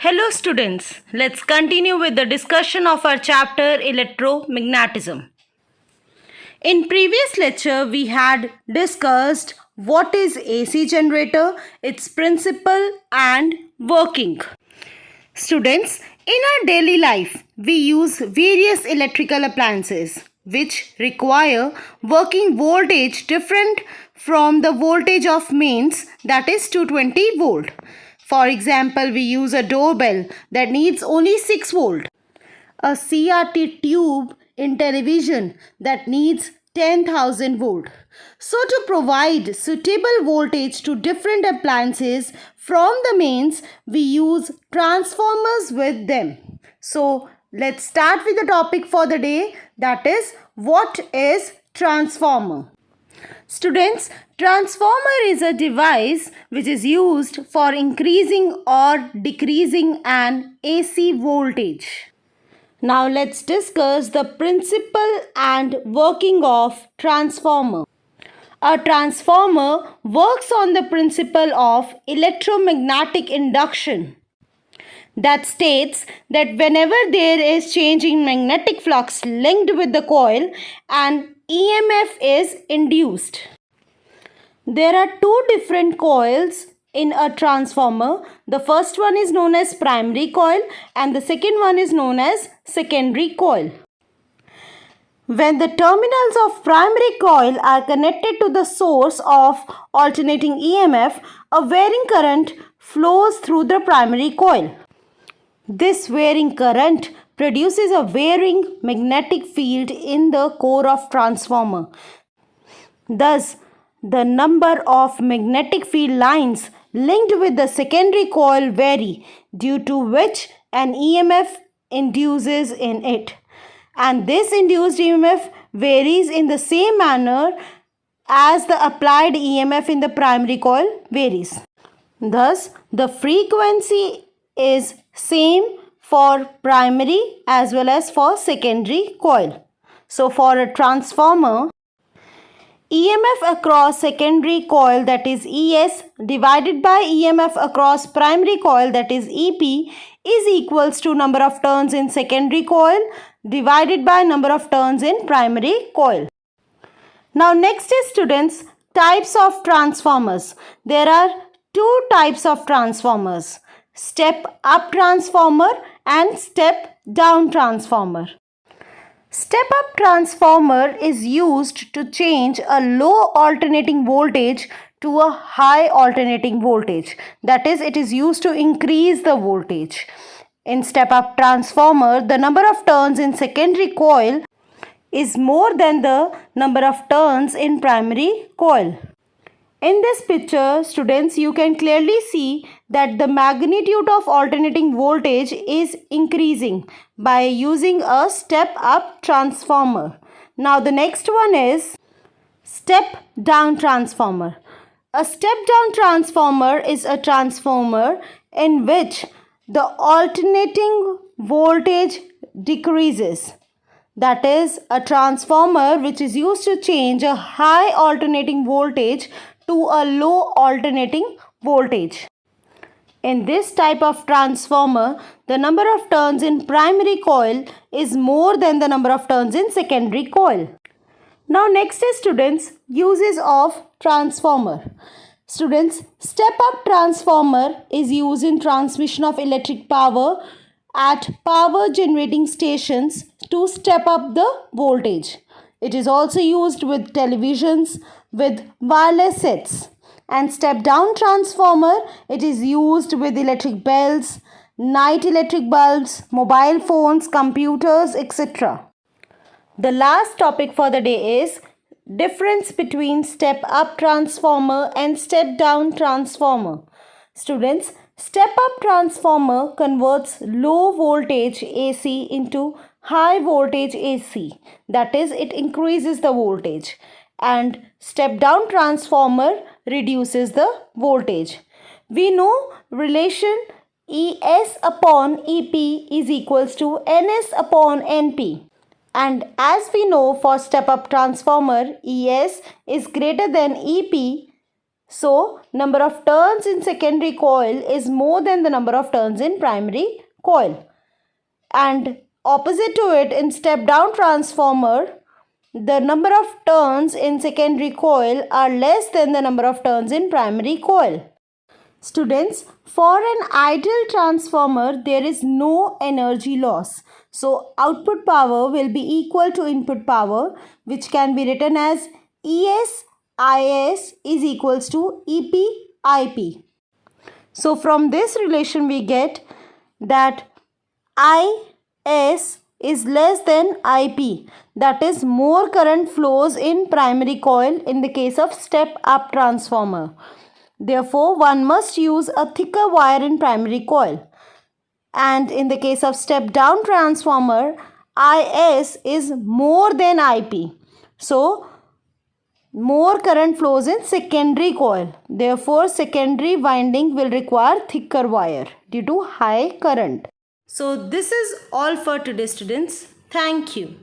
Hello students, let's continue with the discussion of our chapter Electromagnetism. In previous lecture we had discussed what is AC generator, its principle and working. Students, in our daily life we use various electrical appliances which require working voltage different from the voltage of mains, that is 220 volt. For example, we use a doorbell that needs only 6 volt, a CRT tube in television that needs 10,000 volt. So to provide suitable voltage to different appliances from the mains, we use transformers with them. So let's start with the topic for the day, that is, what is transformer? Students, transformer is a device which is used for increasing or decreasing an AC voltage. Now let's discuss the principle and working of transformer. A transformer works on the principle of electromagnetic induction. That states that whenever there is change in magnetic flux linked with the coil, an EMF is induced. There are two different coils in a transformer. The first one is known as primary coil and the second one is known as secondary coil. When the terminals of primary coil are connected to the source of alternating EMF, a varying current flows through the primary coil. This varying current produces a varying magnetic field in the core of transformer. Thus, the number of magnetic field lines linked with the secondary coil vary, due to which an EMF induces in it. And this induced EMF varies in the same manner as the applied EMF in the primary coil varies. Thus, the frequency is same for primary as well as for secondary coil. So for a transformer, EMF across secondary coil, that is ES, divided by EMF across primary coil, that is EP, is equals to number of turns in secondary coil divided by number of turns in primary coil. Now next is, students, types of transformers. There are two types of transformers: step up transformer and step down transformer. Step up transformer is used to change a low alternating voltage to a high alternating voltage. That is, it is used to increase the voltage. In step up transformer, the number of turns in secondary coil is more than the number of turns in primary coil. In this picture, students, you can clearly see that the magnitude of alternating voltage is increasing by using a step-up transformer. Now the next one is step-down transformer. A step-down transformer is a transformer in which the alternating voltage decreases. That is, a transformer which is used to change a high alternating voltage to a low alternating voltage. In this type of transformer, the number of turns in primary coil is more than the number of turns in secondary coil. Now next is, students, uses of transformer. Students, step-up transformer is used in transmission of electric power at power generating stations to step up the voltage. It is also used with televisions, with wireless sets. And step-down transformer, it is used with electric bells, night electric bulbs, mobile phones, computers, etc. The last topic for the day is difference between step-up transformer and step-down transformer. Students, step-up transformer converts low voltage AC into high voltage AC. That is, it increases the voltage. And step-down transformer reduces the voltage. We know relation ES upon EP is equals to NS upon NP. And as we know, for step-up transformer, ES is greater than EP. So, number of turns in secondary coil is more than the number of turns in primary coil. And opposite to it, in step down transformer, the number of turns in secondary coil are less than the number of turns in primary coil. Students, for an ideal transformer, there is no energy loss. So, output power will be equal to input power, which can be written as ES IS is equals to EP IP. So, from this relation, we get that IS is less than IP. That is, more current flows in primary coil in the case of step-up transformer. Therefore, one must use a thicker wire in primary coil. And in the case of step-down transformer, IS is more than IP. So, more current flows in secondary coil. Therefore, secondary winding will require thicker wire due to high current. So, this is all for today, students. Thank you.